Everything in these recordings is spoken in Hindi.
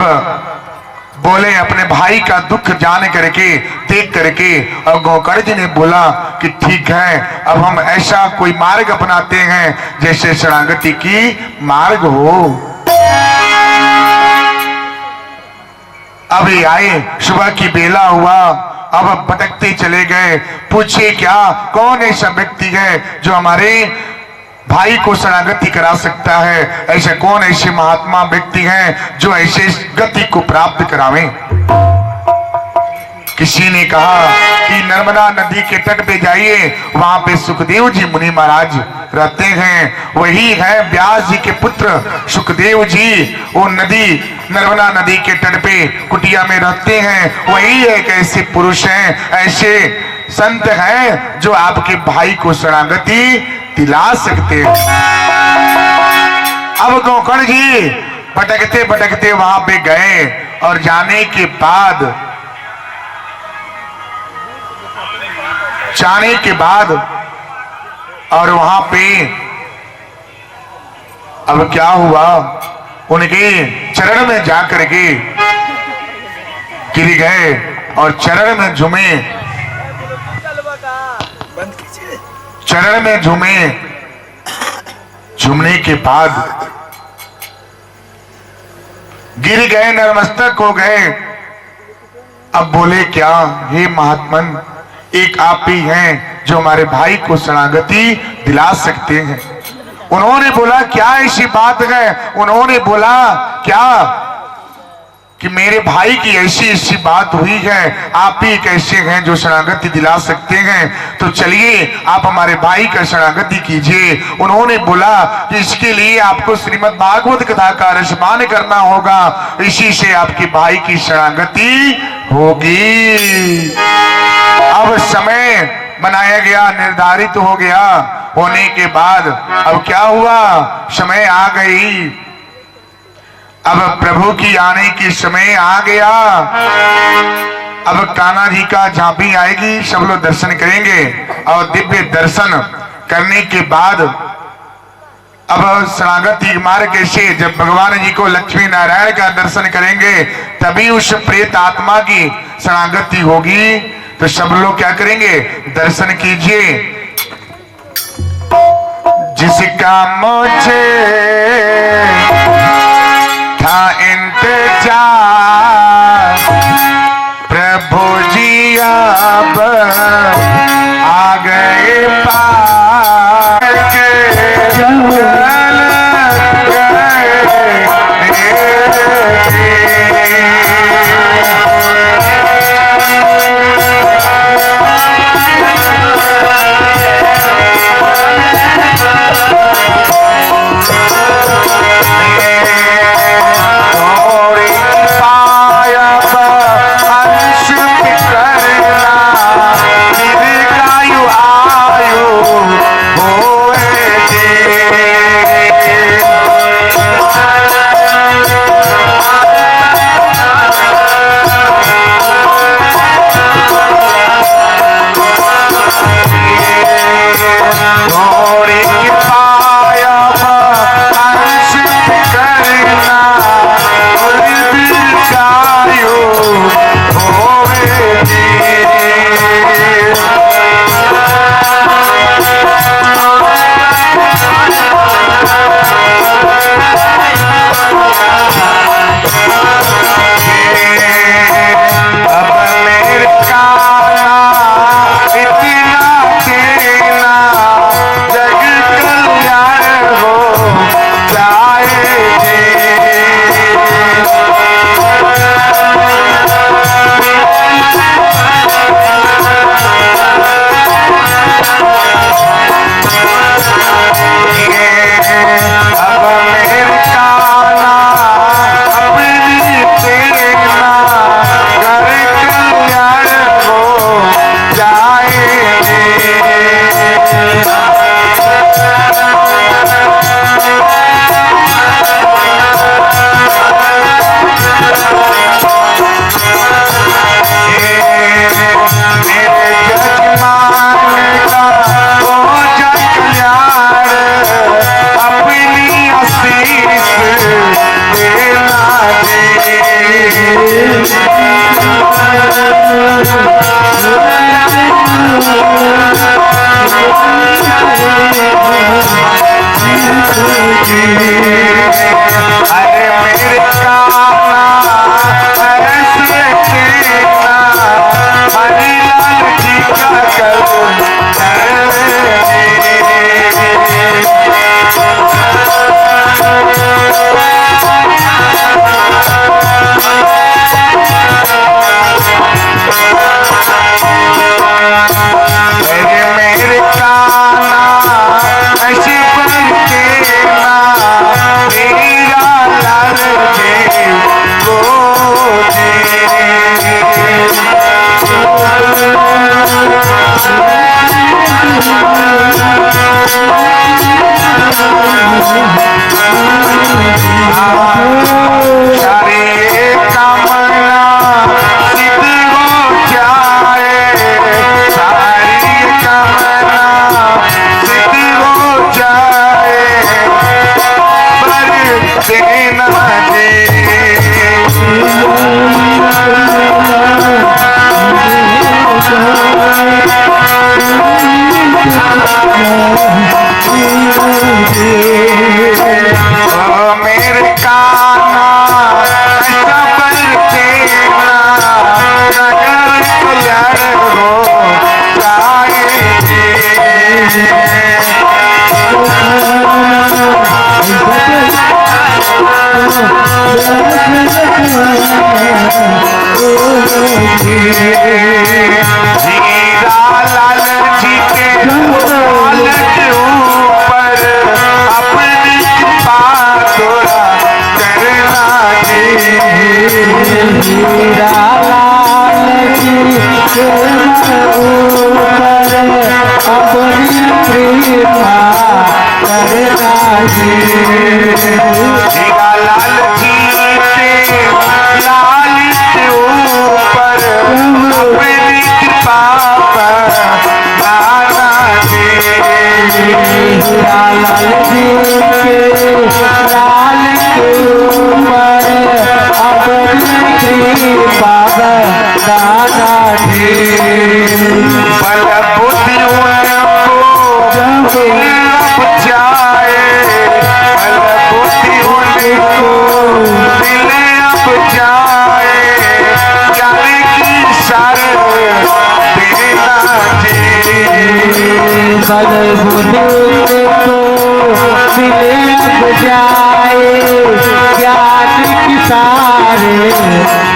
बोले अपने भाई का दुख जान करके देख करके, और गोकर्ण जी ने बोला कि ठीक है, अब हम ऐसा कोई मार्ग अपनाते हैं जैसे शरणागति की मार्ग हो। अभी आए, सुबह की बेला हुआ, अब भटकते चले गए। पूछे क्या, कौन ऐसा व्यक्ति है जो हमारे भाई को शरणागति करा सकता है? ऐसे कौन ऐसे महात्मा व्यक्ति हैं जो ऐसे गति को प्राप्त करावें? किसी ने कहा कि नर्मदा नदी के तट पे जाइए, वहां पे सुखदेव जी मुनि महाराज रहते हैं। वही है व्यास जी के पुत्र सुखदेव जी। वो नदी, नर्मदा नदी के तट पे कुटिया में रहते हैं। वही एक ऐसे पुरुष हैं, ऐसे संत हैं जो आपके भाई को शरणागति दिला सकते हैं। अब गोकर्ण जी भटकते भटकते वहां पे गए, और जाने के बाद और वहां पे अब क्या हुआ, उनके चरण में जाकर के गिर गए और चरण में झूमे, चरण में झूमे। झूमने के बाद गिर गए, नतमस्तक हो गए। अब बोले क्या, हे महात्मन, एक आप ही हैं जो हमारे भाई को शरणागति दिला सकते हैं। उन्होंने बोला क्या ऐसी बात है? उन्होंने बोला क्या कि मेरे भाई की ऐसी ऐसी बात हुई है, आप ही कैसे हैं जो शरणागति दिला सकते हैं, तो चलिए आप हमारे भाई का शरणागति कीजिए। उन्होंने बोला कि इसके लिए आपको श्रीमद् भागवत कथा का रसपान करना होगा, इसी से आपके भाई की शरणागति होगी। अब समय बनाया गया, निर्धारित हो गया। होने के बाद अब क्या हुआ, समय आ गई। अब प्रभु की आने की समय आ गया। अब कान्हा जी का झांपी आएगी, सब लोग दर्शन करेंगे, और दिव्य दर्शन करने के बाद अब शरणागति मार्ग कैसे, जब भगवान जी को लक्ष्मी नारायण का दर्शन करेंगे तभी उस प्रेत आत्मा की शरणागति होगी। तो सब लोग क्या करेंगे, दर्शन कीजिए। जिसका मुझे था इंतजार, प्रभु जी अब आ गए पार के, अरे मेरे काना ऐसे कहना हरी लाल जी का करूं मेरे काना ऐसे पर कहना मेरा लाल जी को सारे कामना सिद्ध हो जाए, सारी कामना सिद्ध हो जाए, पर देना दे मेरे काना ऐसा पर देना नगर कल्याण हो जाएगी। हीरा लाल जी के लाल के ऊपर अपनी कृपा थोड़ा करना जी। हीरा लाल जी के ऊपर अपनी कृपा करना जी। हीरा लाल जी के लाल के ऊपर अपनी कृपा बनाना जी। हीरा लाल जी के लाल के ऊपर अपनी कृपा बनाना जी। बल बुद्धि उनको अब जाए, बल बुद्धि उनको दिल अब जाए, जाने की शरण देना जी। बल बुद्धि को दिले अब जाए, ज्ञान की सारे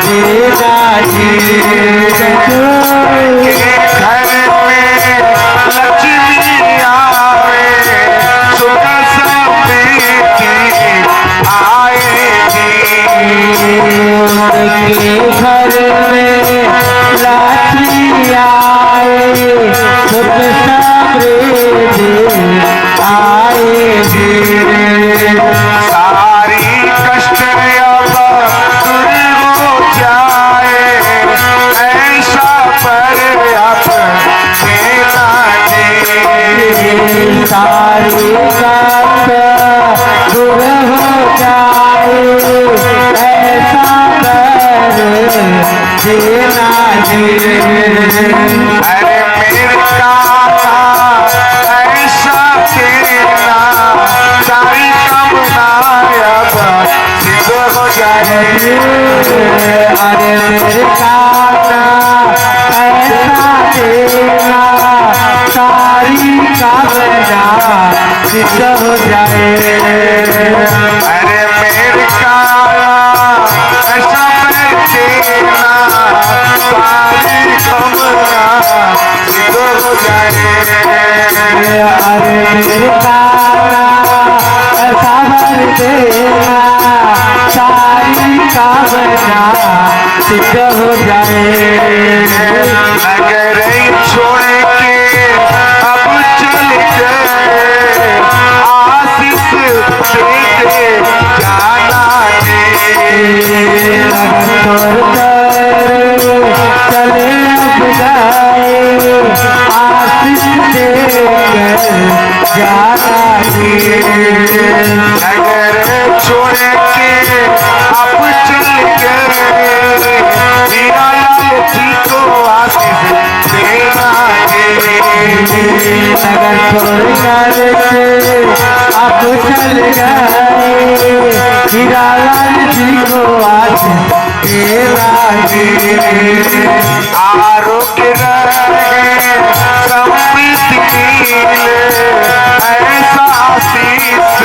देना जी। घर में लक्ष्मी आवे, सुख समृद्धि आएगी। उनके घर में लक्ष्मी आए, सुख समृद्धि आएगी। सारी कष्ट अब दूर हो जाए, ऐसा पर आप देना जी। सारी बात दूर हो जाए, ऐसा कर देना जी। अरे मेरे काका ऐसा कहना सारी कामनाएं अब सिद्ध हो जाए। अरे मेरे काका ऐसा देना सारी कामना सिद्ध हो जाए। अरे मेरे काका ऐसा कर देना सारी कामना सिद्ध हो जाए। अरे मेरे काका ऐसा भर देना सारी कामना सिद्ध हो जाए। नगर छोड़ के अब चल गए, आशीष देते जाना जी। चले अब जाए, आशीष देकर जाना जी। नगर छोड़ के अब चल गए, नगर छोड़ करके आप चल गए, हीरालाल जी को आज लागे। आरोग्य रहे समृद्धि मिले, ऐसा आशीष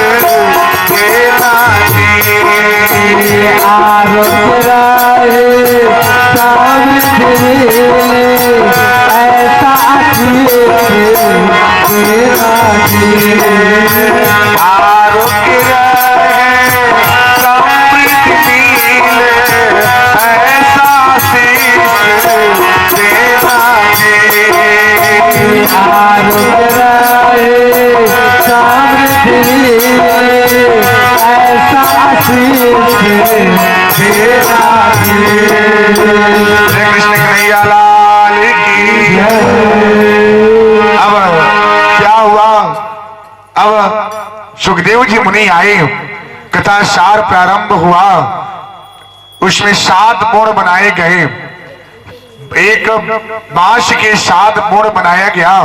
देना जी। आरोग्य रहे समृद्धि मिले, ऐसा आशीष देना जी। आरोग्य रहे समृद्धि मिले, ऐसा आशीष देना जी। आरोग्य रहे समृद्धि मिले, ऐसा आशीष देना जी। श्री कृष्ण कन्हैया लाल की जय। अब क्या हुआ? अब सुखदेव जी मुनि आए, कथा सार प्रारंभ हुआ। उसमें 7 मोड़ बनाए गए, एक बांस के 7 मोड़ बनाया गया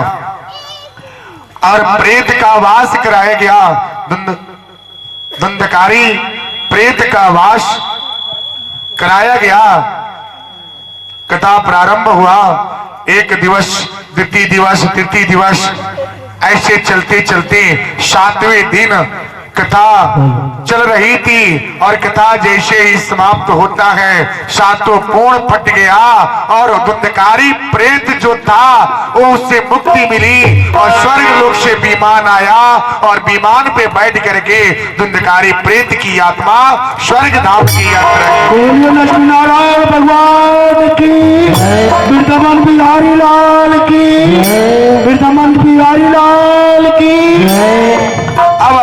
और प्रेत का वास कराया गया। धुंधकारी प्रेत का वास कराया गया। कथा प्रारंभ हुआ। एक दिवस, द्वितीय दिवस, तृतीय दिवस, ऐसे चलते चलते 7वें दिन कथा चल रही थी और कथा जैसे ही समाप्त होता है, 7 कोण फट गया और धुंधकारी प्रेत जो था वो उससे मुक्ति मिली और स्वर्ग लोक से विमान आया और विमान पे बैठ करके धुंधकारी प्रेत की आत्मा स्वर्ग धाम की यात्रा की। बोलिए लक्ष्मी नारायण भगवान की, वृंदावन बिहारी लाल की, वृंदावन बिहारी लाल की। अब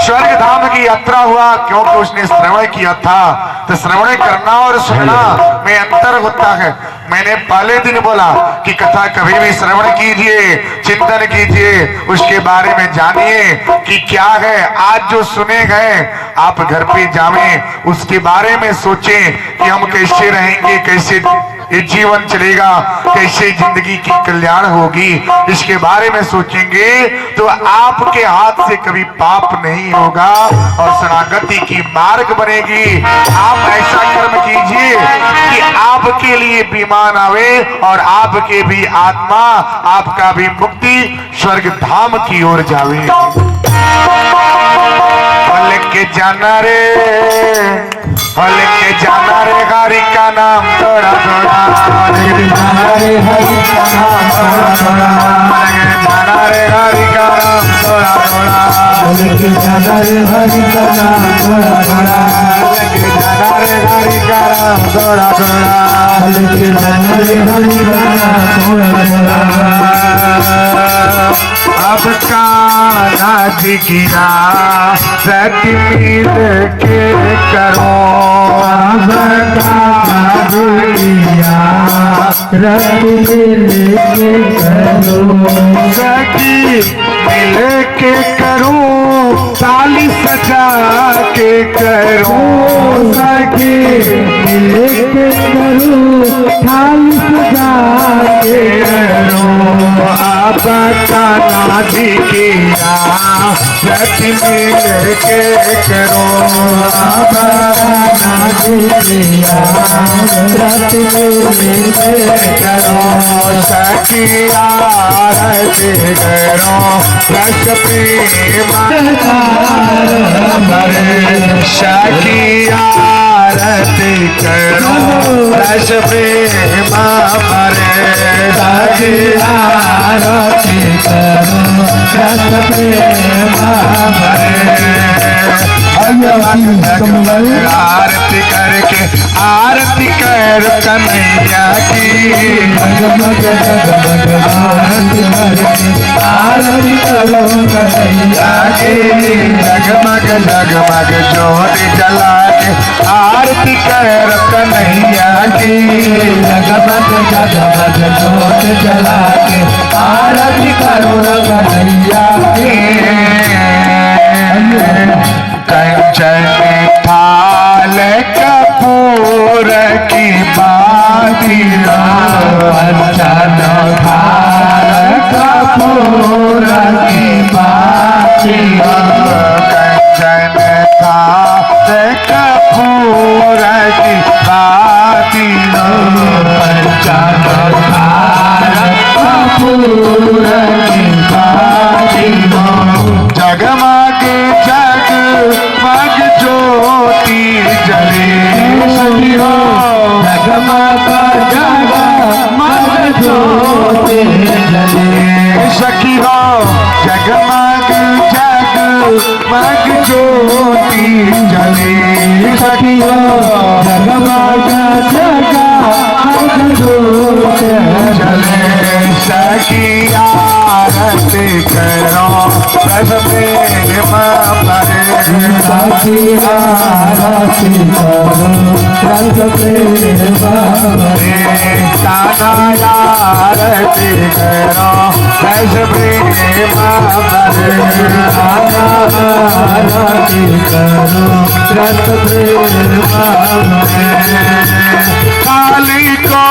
स्वर्ग धाम की यात्रा हुआ, क्योंकि उसने श्रवण किया था। तो श्रवण करना और सुनना में अंतर होता है। मैंने पहले दिन बोला कि कथा कभी भी श्रवण कीजिए, चिंतन कीजिए, उसके बारे में जानिए कि क्या है। आज जो सुने गए आप घर पे जावें, उसके बारे में सोचें कि हम कैसे रहेंगे, कैसे ये जीवन चलेगा, कैसे जिंदगी की कल्याण होगी, इसके बारे में सोचेंगे तो आपके हाथ से कभी पाप नहीं होगा और शरणागति की मार्ग बनेगी। आप ऐसा कर्म कीजिए कि आपके लिए विमान आवे और आपके भी आत्मा, आपका भी मुक्ति स्वर्ग धाम की ओर जावे। लेके जाना रे, लेके जाना रे हरि का नाम थोड़ा थोड़ा, लेके जाना रे हरि का नाम थोड़ा थोड़ा, लेके जाना रे हरि का नाम थोड़ा थोड़ा, लेके जाना रे हरि का नाम थोड़ा थोड़ा, लेके जाना रे हरि का नाम थोड़ा थोड़ा, लेके जाना रे हरि का नाम थोड़ा थोड़ा। अब कान्हा जी गिरा रति मिल के करो, अब कान्हा गिरा रति मिल के करो, सखी मिल के करूं, ताली सजा के करूं, सखी मिल के करूं, थाली सजा के करूं। अब कान्हा जी गिरा रति मिल के करो, अब कान्हा गिरा रति मिल के करो, सखी आरती करो, रस प्रेम भरे, सखी आरती करो, रस प्रेम भरे, सखी आरती करो, रस प्रेम भरे। आरती करके आरती कर कन्हैया की, जगमग जगमग आरती करके आरती करो कन्हैया की, जगमग जगमग ज्योत जला के आरती कर कन्हैया की, जगमग जगमग ज्योत जला के आरती करो कन्हैया की। कंचन थाल कपूर की बाती, कंचन थाल कपूर की बाती कंचन थाल कपूर की बाती पंचन थाल कपूर की बाती जगमग जगमग ज्योति जले सखी हो जगमग जगमग ज्योति जले सखी हो जगमग जगमग ज्योति जले सखी हो जगमग जगमग ज्योति जले सखी आरती करो रस प्रेम भरे सखी आरती करो रस प्रेम भरे कान्हा आरती करो रस प्रेम भरे आरती करो रस प्रेम भरे काली को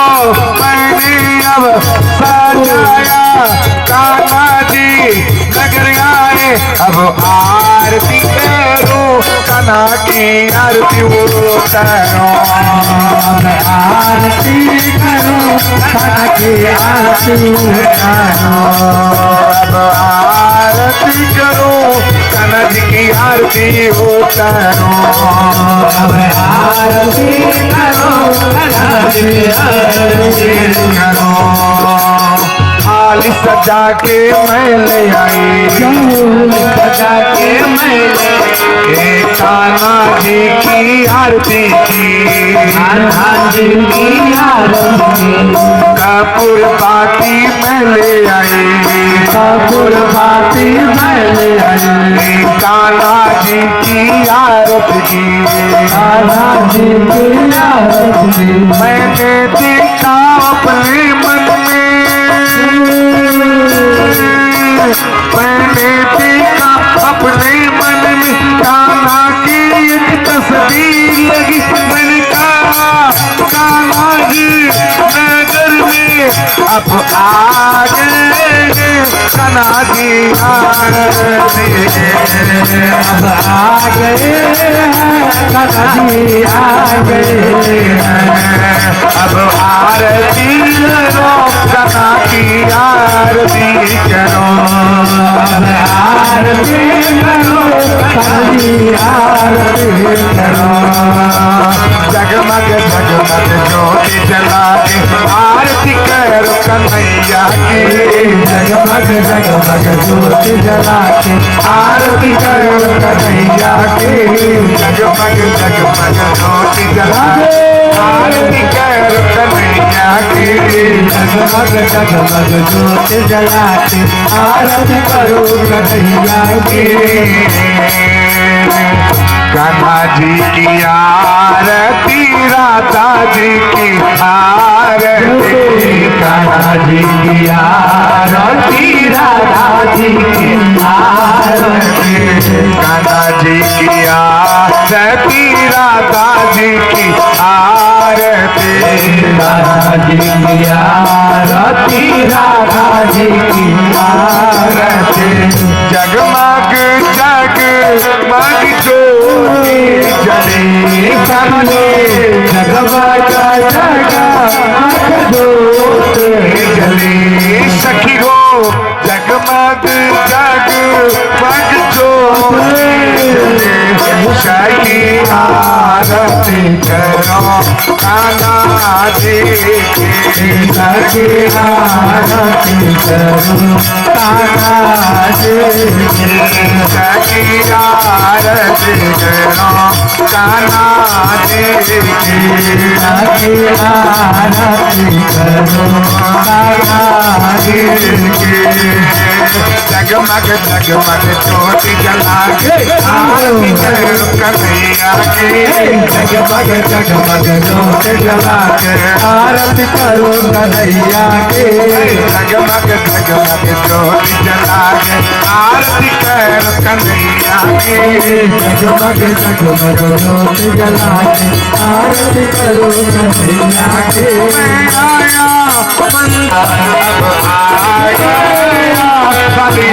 मैंने अब सजाया कान्हा जी नगर आए अब आरती करो कान्हा की आरती उतारो आरती करो कान्हा की आरती उतारो अब आरती करो कान्हा जी की आरती उतारो अब आरती करो कान्हा की आरती करो थाली सजा के मैं ले आई सजा के मैंने कान्हा जी की आरती की कान्हा जी की आरती कपूर बाती मैं ले आई कपूर बाती मैंने आई कान्हा जी की आरती की कान्हा जी की आरती मैंने देखा अपने मन में मैंने देखा अपने मन में कान्हा की एक तस्वीर लगी मैंने कहा कान्हा जी नगर में अब आ गए कान्हा जी आरती अब आ गए कान्हा जी आ गए अब आरती करो कान्हा की आरती करो आरती करो कान्हा जी आरती करो जगमग जगमग ज्योति जला के आरती करो कन्हैया की जगमग जगमग ज्योति जला के आरती करो कन्हैया की जगमग जगमग ज्योति जला के आरती करो कन्हैया की जगमग जगमग ज्योति जला के आरती करो कन्हैया की कान्हा जी की आरती राधा जी की आरती कान्हा जी की आरती राधा जी की आरती कान्हा जी की आरती राधा जी की आरती राधा जी की आरती राधा जी की आरती जगमग जगमग ज्योति जले सामने जगमग जगमग ज्योति जले सखी हो जगमग जगमग ज्योति जले सखी आरती करो कान्हा जी की सखी आरती करो कान्हा जी की सखी आरती करो कान्हा जी की सखी आरती करो कान्हा जी की जगमग जगमग ज्योति जला के आरती करो कन्हैया की जगमग जगमग ज्योति जला के आरती करो कन्हैया की जगमग जगमग ज्योति जला के आरती करो कन्हैया की जगमग जगमग ज्योति जला के आरती करो कन्हैया की मैं आया अब आ गया वाली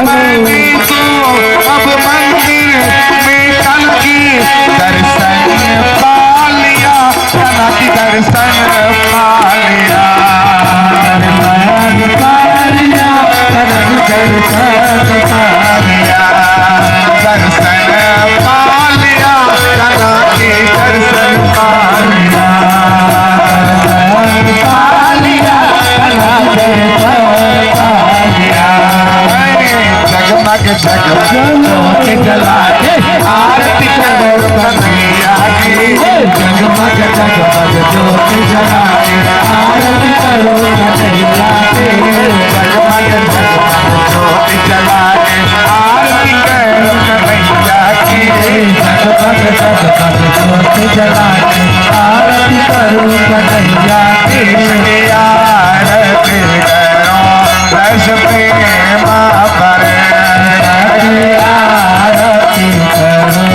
मैंने तो अब मंदिर में कल की दर्शन पा लिया, कला की दर्शन पा लिया, दर्शन पा लिया, दर्शन पा लिया, दर्शन पा लिया, कला की दर्शन पा लिया, जगमग जगमग ज्योति जला के आरती करो कन्हैया की, जगमग जगमग ज्योति जला के आरती करो कन्हैया की, जगमग जगमग ज्योति जला के आरती करो कन्हैया की, जगमग जगमग ज्योति जला के आरती करो कन्हैया की, आरती करो रस प्रेम भरे, आरती करो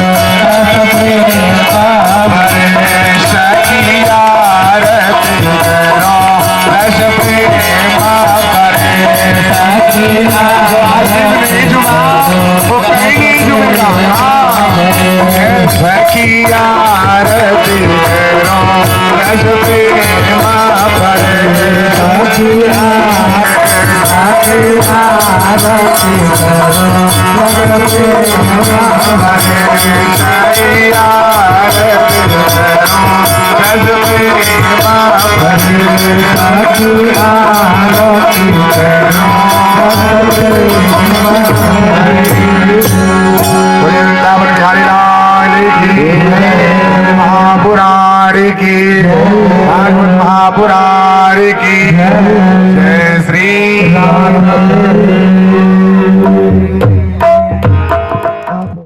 रस प्रेम भरे, सखी आरती करो रस प्रेम भरे, सखी आरती वो कहीं जुड़ेगा, सखी आरती करो रस प्रेम भरे, सखी आरती करो रस वृंदावन बिहारी लाल की, महापुरारी की, भागवत महापुरारी की, जय श्री राम।